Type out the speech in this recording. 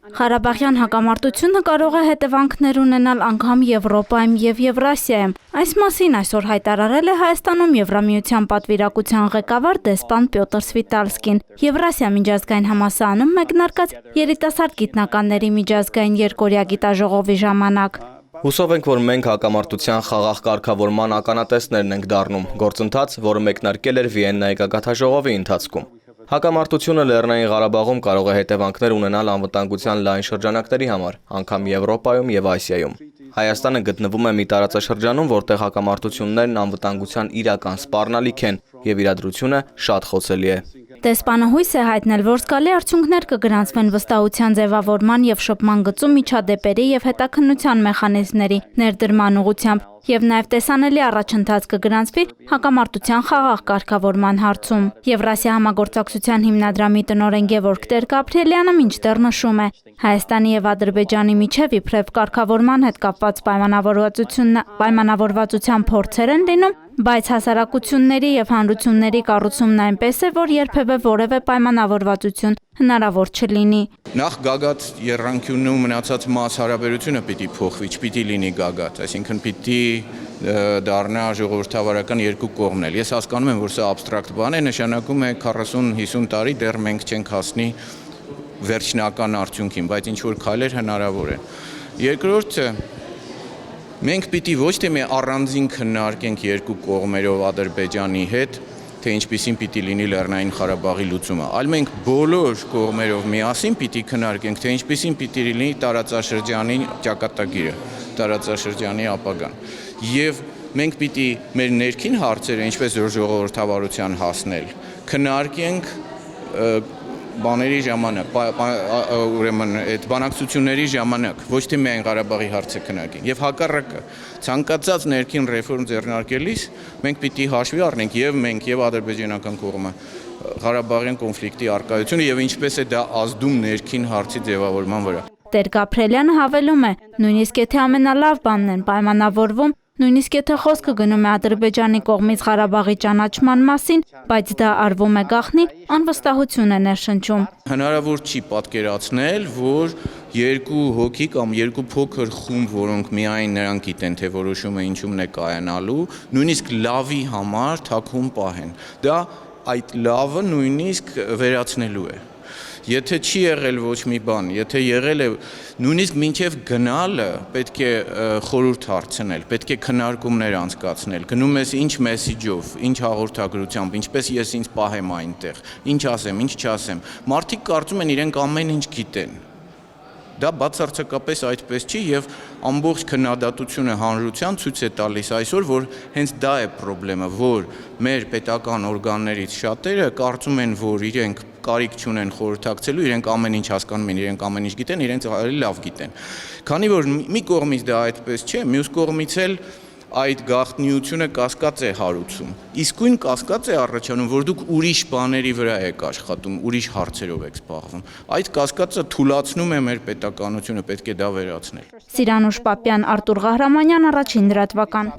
Ղարաբաղյան հակամարտությունը կարող է հետևանքներ ունենալ անգամ Եվրոպայում և Եվրասիայում։ Այս մասին այսօր հայտարարել է Հայաստանում Եվրամիության պատվիրակության ղեկավար դեսպան Պյոտր Սվիտալսկին։ Եվրասիա միջազգային համալսարանում մեկնարկած երիտասարդ գիտնականների միջազգային երկօրյա գիտաժողովի ժամանակ։ Հուսով ենք, որ մենք հակամարտության խաղաղ կարգավորման ականատեսներն ենք դառնում, գործընթաց, որը մեկնարկել էր Վիեննայի գագաթնաժողովի ընթացքում։ Հակամարտությունը Լեռնային Ղարաբաղում կարող է հետևանքներ ունենալ անվտանգության լայն շրջանակների համար, անգամ Եվրոպայում և Ասիայում։ Հայաստանը գտնվում է մի տարածաշրջանում, որտեղ հակամարտություններն անվտանգության իրական սպառնալիք են, և իրադրությունը շատ խոցելի է։ Դեսպանը հույս է հայտնել, որ զգալի արդյունքներ կգրանցվեն վստահության ձևավորման և շփման գծում միջադեպերի և հետաքննության մեխանիզմների ներդրման ուղղությամբ, և նաև տեսանելի առաջընթաց կգրանցվի հակամարտության խաղաղ կարգավորման հարցում։ Եվրասիա համագործակցության հիմնադրամի տնօրեն Գևորգ Տեր-Գաբրիելյանը մինչդեռ նշում է, Հայաստանի և Ադրբեջանի միջև իբրև կարգավորման հետ կապված պայմանավորվածության փորձեր են լինում, բայց հասարակությունների և հանրությունների կառուցումն այնպես է, որ երբևէ որևէ պայմանավորվածություն հնարավոր չլինի։ Նախ գագաթ եռանկյունու մնացած մաս հարաբերությունը պիտի փոխվի, չպիտի լինի գագաթ, այսինքն պիտի դառնա ժողովրդավարական երկու կողմն էլ։ Ես հասկանում եմ, որ սա աբստրակտ բան է, նշանակում է 40-50 տարի դեռ մենք չենք հասնի վերջնական արդյունքին, բայց ինչ-որ քայլեր հնարավոր են։ Երկրորդը, մենք պիտի ոչ թե մի առանձին քննարկենք երկու կողմերով Ադրբեջանի հետ, թե ինչպիսին պիտի լինի Լեռնային Ղարաբաղի լուծումը, այլ մենք բոլոր կողմերով միասին պիտի քննարկենք, թե ինչպիսին պիտի լինի տարածաշրջանի ճակատագիրը, տարածաշրջանի ապագան։ Եվ մենք պիտի մեր ներքին հարցերը, ինչպես որ ժողովրդավարության հասնել, քննարկենք բաների ժամանակ, ուրեմն այդ բանակցությունների ժամանակ, ոչ թե միայն Ղարաբաղի հարցը քննարկենք։ Եվ հակառակը, ցանկացած ներքին ռեֆորմ ձեռնարկելիս մենք պիտի հաշվի առնենք եւ մենք եւ ադրբեջանական կողմը Ղարաբաղյան կոնֆլիկտի առկայությունը եւ ինչպես է դա ազդում ներքին հարցի ձևավորման վրա։ Տեր-Գաբրիելյանը հավելում է, նույնիսկ եթե ամենալավ բանն են պայմանավորվում, նույնիսկ եթե խոսքը գնում է Ադրբեջանի կողմից Ղարաբաղի ճանաչման մասին, բայց դա արվում է գաղտնի, անվստահություն է ներշնչում։ Հնարավոր չի պատկերացնել, որ երկու հոգի կամ երկու փոքր խումբ, որոնք միայն նրանք գիտեն, թե որոշումը ինչումն է կայանալու, նույնիսկ լավի համար թաքուն պահեն։ Դա այդ լավը նույնիսկ վերացնելու է։ Եթե չի եղել ոչ մի բան, եթե եղել է նույնիսկ մինչև գնալը պետք է խորհուրդ հարցնել, պետք է քննարկումներ անցկացնել, գնում ես ինչ մեսիջով, ինչ հաղորդագրությամբ, ինչպես ես ինձ պահեմ այնտեղ, ինչ ասեմ, ինչ չասեմ։ Մարդիկ կարծում են իրենք ամեն ինչ գիտեն։ Դա բացարձակապես այդպես չի եւ ամբողջ քննադատությունը հանրության ցույց է տալիս այսօր, որ հենց դա է խնդրեմը, որ մեր պետական օրգաններից շատերը կարծում են, որ իրենք կարիք չունեն խորհրդակցելու, իրենք ամեն ինչ հասկանում են, իրենք ամեն ինչ գիտեն, իրենց ավելի լավ գիտեն։ Քանի որ մի կողմից դա այդպես չէ, մյուս կողմից էլ այդ գաղտնիությունը կասկած է հարուցում։ Իսկույն կասկած է առաջանում, որ դուք ուրիշ բաների վրա եք աշխատում, ուրիշ հարցերով եք զբաղվում։ Այդ կասկածը թուլացնում է մեր պետականությունը, պետք է դա վերացնել։ Սիրանուշ Պապյան, Արտուր Ղահրամանյան, Առաջին լրատվական։